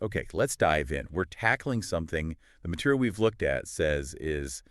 Okay, let's dive in. We're tackling something the material we've looked at says is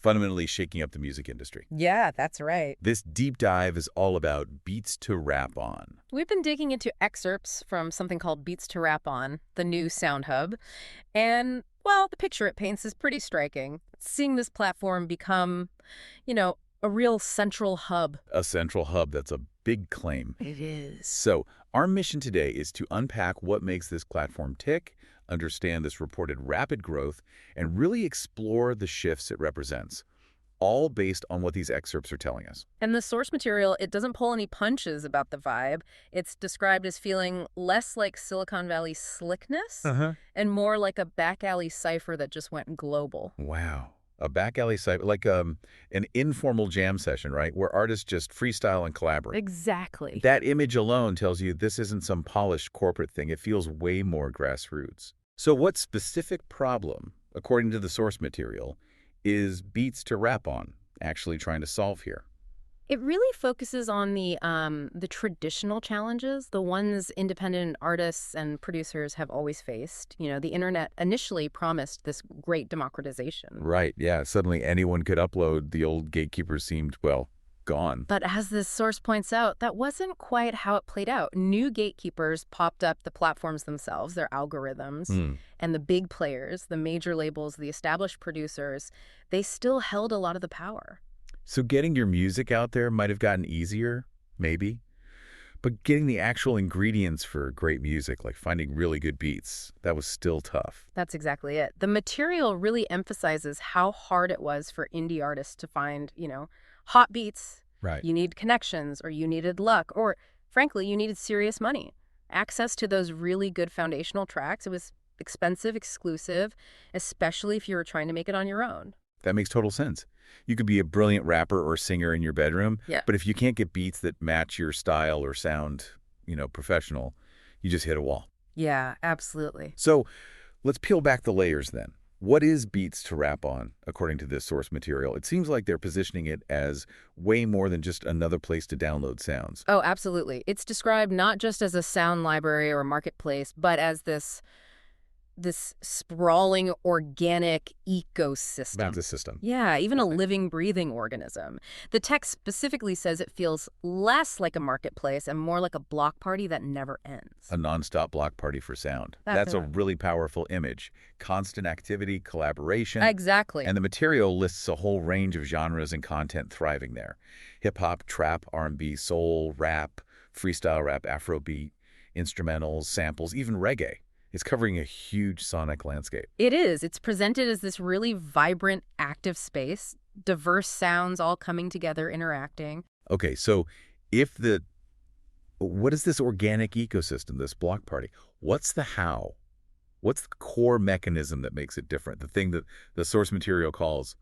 fundamentally shaking up the music industry. Yeah, that's right. This deep dive is all about beats to rap on. We've been digging into excerpts from something called Beats to Rap On, the new Sound Hub. And, well, the picture it paints is pretty striking. Seeing this platform become, a real central hub. A central hub, that's a big claim. It is. So our mission today is to unpack what makes this platform tick, understand this reported rapid growth, and really explore the shifts it represents, all based on what these excerpts are telling us. And the source material, it doesn't pull any punches about the vibe. It's described as feeling less like Silicon Valley slickness and more like a back alley cipher that just went global. Wow. A back alley site, like an informal jam session, right, where artists just freestyle and collaborate. Exactly. That image alone tells you this isn't some polished corporate thing. It feels way more grassroots. So what specific problem, according to the source material, is Beats to Rap On actually trying to solve here? It really focuses on the traditional challenges, the ones independent artists and producers have always faced. The internet initially promised this great democratization. Right, yeah. Suddenly anyone could upload. The old gatekeepers seemed, well, gone. But as this source points out, that wasn't quite how it played out. New gatekeepers popped up, the platforms themselves, their algorithms, and the big players, the major labels, the established producers, they still held a lot of the power. So getting your music out there might have gotten easier, maybe. But getting the actual ingredients for great music, like finding really good beats, that was still tough. That's exactly it. The material really emphasizes how hard it was for indie artists to find, hot beats. Right. You need connections, or you needed luck, or frankly, you needed serious money. Access to those really good foundational tracks, it was expensive, exclusive, especially if you were trying to make it on your own. That makes total sense. You could be a brilliant rapper or singer in your bedroom, but if you can't get beats that match your style or sound, professional, you just hit a wall. Yeah, absolutely. So let's peel back the layers then. What is Beats to Rap On, according to this source material? It seems like they're positioning it as way more than just another place to download sounds. Oh, absolutely. It's described not just as a sound library or marketplace, but as this sprawling organic ecosystem. That's a system. Yeah, even a living, breathing organism. The text specifically says it feels less like a marketplace and more like a block party that never ends. A nonstop block party for sound. That's a really powerful image. Constant activity, collaboration. Exactly. And the material lists a whole range of genres and content thriving there. Hip-hop, trap, R&B, soul, rap, freestyle rap, Afrobeat, instrumentals, samples, even reggae. It's covering a huge sonic landscape. It is. It's presented as this really vibrant, active space, diverse sounds all coming together, interacting. Okay, so what is this organic ecosystem, this block party? What's the how? What's the core mechanism that makes it different? The thing that the source material calls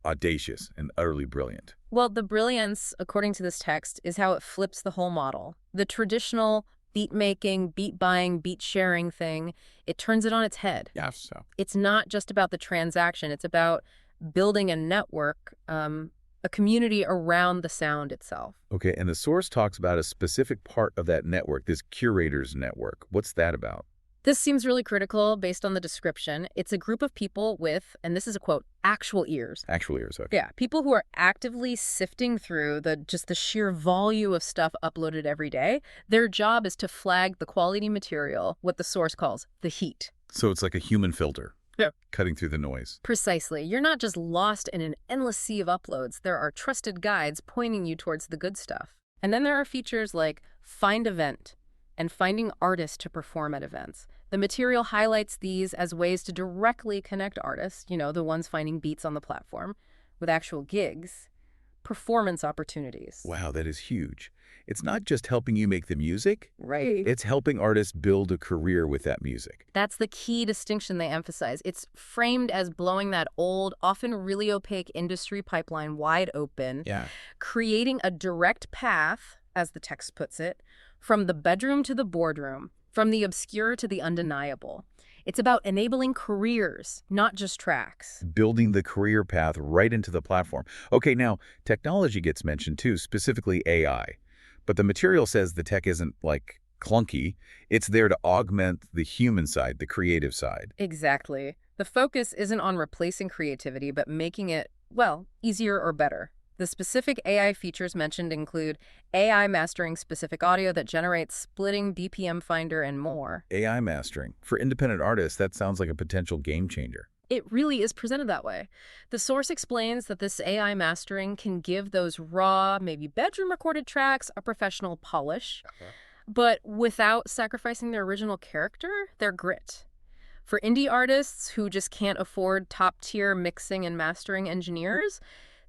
audacious and utterly brilliant. Well, the brilliance, according to this text, is how it flips the whole model. The traditional beat making, beat buying, beat sharing thing, it turns it on its head. Yeah, so. It's not just about the transaction. It's about building a network, a community around the sound itself. Okay, and the source talks about a specific part of that network, this curators network. What's that about? This seems really critical based on the description. It's a group of people with, and this is a quote, actual ears. Actual ears, okay. Yeah, people who are actively sifting through the sheer volume of stuff uploaded every day. Their job is to flag the quality material, what the source calls the heat. So it's like a human filter. Yeah. Cutting through the noise. Precisely. You're not just lost in an endless sea of uploads. There are trusted guides pointing you towards the good stuff. And then there are features like Find Event and finding artists to perform at events. The material highlights these as ways to directly connect artists, the ones finding beats on the platform, with actual gigs, performance opportunities. Wow, that is huge. It's not just helping you make the music. Right. It's helping artists build a career with that music. That's the key distinction they emphasize. It's framed as blowing that old, often really opaque industry pipeline wide open, creating a direct path, as the text puts it, from the bedroom to the boardroom, from the obscure to the undeniable. It's about enabling careers, not just tracks. Building the career path right into the platform. Okay, now, technology gets mentioned too, specifically AI. But the material says the tech isn't, like, clunky. It's there to augment the human side, the creative side. Exactly. The focus isn't on replacing creativity, but making it, well, easier or better. The specific AI features mentioned include AI mastering specific audio that generates splitting BPM finder and more. AI mastering. For independent artists, that sounds like a potential game changer. It really is presented that way. The source explains that this AI mastering can give those raw, maybe bedroom recorded tracks a professional polish, but without sacrificing their original character, their grit. For indie artists who just can't afford top-tier mixing and mastering engineers,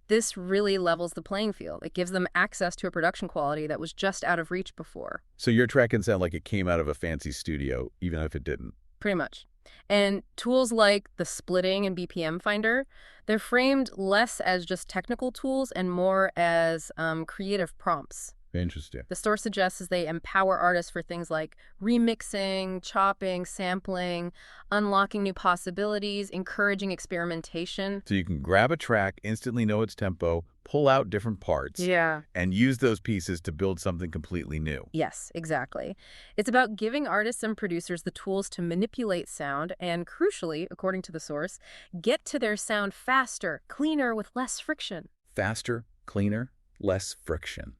this really levels the playing field. It gives them access to a production quality that was just out of reach before. So your track can sound like it came out of a fancy studio, even if it didn't. Pretty much. And tools like the splitting and BPM finder, they're framed less as just technical tools and more as creative prompts. Interesting. The source suggests as they empower artists for things like remixing, chopping, sampling, unlocking new possibilities, encouraging experimentation. So you can grab a track, instantly know its tempo, pull out different parts, and use those pieces to build something completely new. Yes, exactly. It's about giving artists and producers the tools to manipulate sound and, crucially, according to the source, get to their sound faster, cleaner, with less friction. Faster, cleaner, less friction.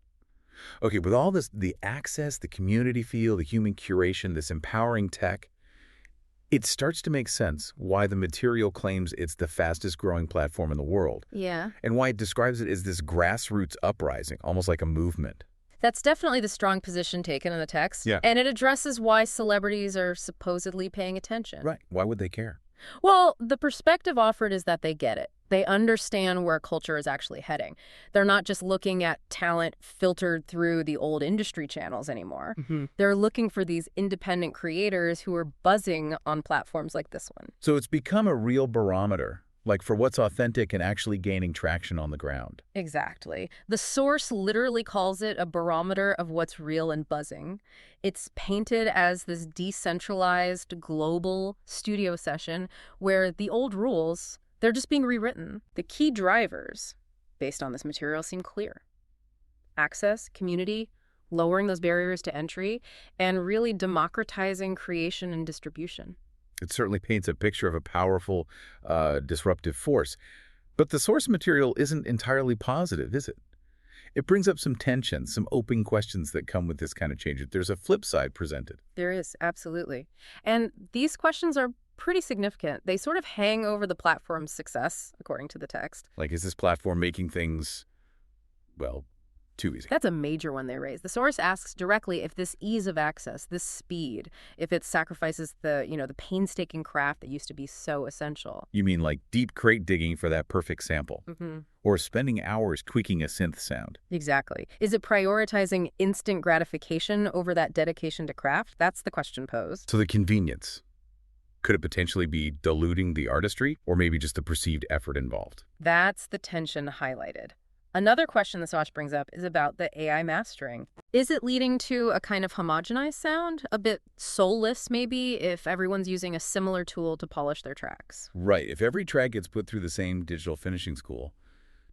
Okay, with all this, the access, the community feel, the human curation, this empowering tech, it starts to make sense why the material claims it's the fastest growing platform in the world. Yeah. And why it describes it as this grassroots uprising, almost like a movement. That's definitely the strong position taken in the text. Yeah. And it addresses why celebrities are supposedly paying attention. Right. Why would they care? Well, the perspective offered is that they get it. They understand where culture is actually heading. They're not just looking at talent filtered through the old industry channels anymore. They're looking for these independent creators who are buzzing on platforms like this one. So it's become a real barometer, like for what's authentic and actually gaining traction on the ground. Exactly. The source literally calls it a barometer of what's real and buzzing. It's painted as this decentralized, global studio session where the old rules, they're just being rewritten. The key drivers based on this material seem clear. Access, community, lowering those barriers to entry, and really democratizing creation and distribution. It certainly paints a picture of a powerful, disruptive force. But the source material isn't entirely positive, is it? It brings up some tension, some open questions that come with this kind of change. There's a flip side presented. There is, absolutely. And these questions are pretty significant. They sort of hang over the platform's success, according to the text. Like, is this platform making things, well, too easy? That's a major one they raise. The source asks directly if this ease of access, this speed, if it sacrifices the painstaking craft that used to be so essential. You mean like deep crate digging for that perfect sample? Or spending hours tweaking a synth sound? Exactly. Is it prioritizing instant gratification over that dedication to craft? That's the question posed. So the convenience. Could it potentially be diluting the artistry, or maybe just the perceived effort involved? That's the tension highlighted. Another question the source brings up is about the AI mastering. Is it leading to a kind of homogenized sound? A bit soulless, maybe, if everyone's using a similar tool to polish their tracks? Right. If every track gets put through the same digital finishing school,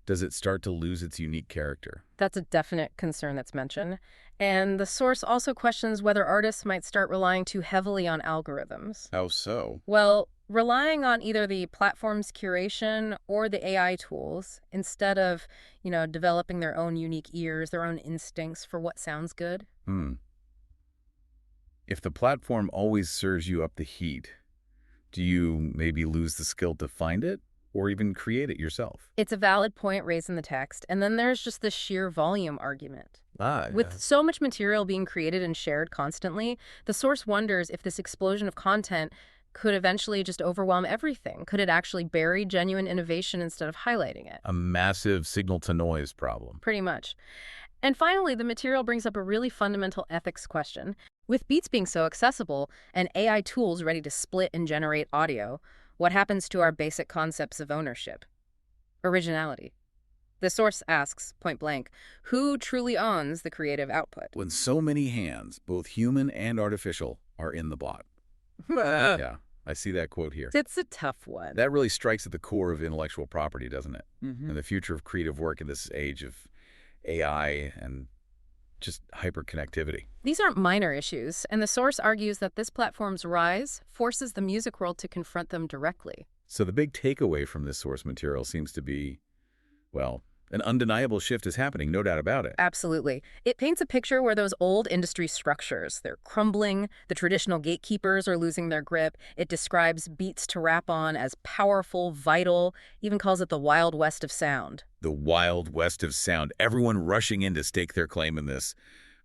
does it start to lose its unique character? That's a definite concern that's mentioned. And the source also questions whether artists might start relying too heavily on algorithms. How so? Well, relying on either the platform's curation or the AI tools instead of, developing their own unique ears, their own instincts for what sounds good. If the platform always serves you up the heat, do you maybe lose the skill to find it or even create it yourself? It's a valid point raised in the text. And then there's just the sheer volume argument. Yeah. With so much material being created and shared constantly, the source wonders if this explosion of content could eventually just overwhelm everything. Could it actually bury genuine innovation instead of highlighting it? A massive signal-to-noise problem. Pretty much. And finally, the material brings up a really fundamental ethics question. With beats being so accessible and AI tools ready to split and generate audio, what happens to our basic concepts of ownership? Originality. The source asks, point blank, who truly owns the creative output? When so many hands, both human and artificial, are in the bot. Yeah, I see that quote here. It's a tough one. That really strikes at the core of intellectual property, doesn't it? And the future of creative work in this age of AI and just hyperconnectivity. These aren't minor issues, and the source argues that this platform's rise forces the music world to confront them directly. So the big takeaway from this source material seems to be, well, an undeniable shift is happening, no doubt about it. Absolutely. It paints a picture where those old industry structures, they're crumbling, the traditional gatekeepers are losing their grip. It describes beats to rap on as powerful, vital, even calls it the Wild West of sound. The Wild West of sound, everyone rushing in to stake their claim in this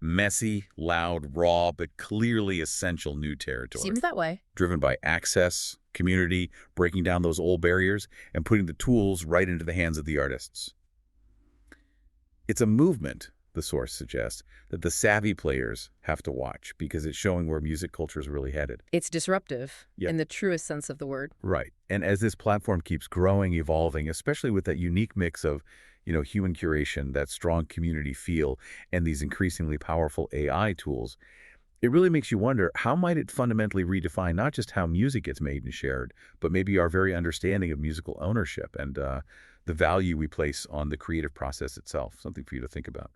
messy, loud, raw, but clearly essential new territory. Seems that way. Driven by access, community, breaking down those old barriers, and putting the tools right into the hands of the artists. It's a movement, the source suggests, that the savvy players have to watch because it's showing where music culture is really headed. It's disruptive Yep. in the truest sense of the word. Right. And as this platform keeps growing, evolving, especially with that unique mix of, human curation, that strong community feel, and these increasingly powerful AI tools, it really makes you wonder, how might it fundamentally redefine not just how music gets made and shared, but maybe our very understanding of musical ownership and the value we place on the creative process itself? Something for you to think about.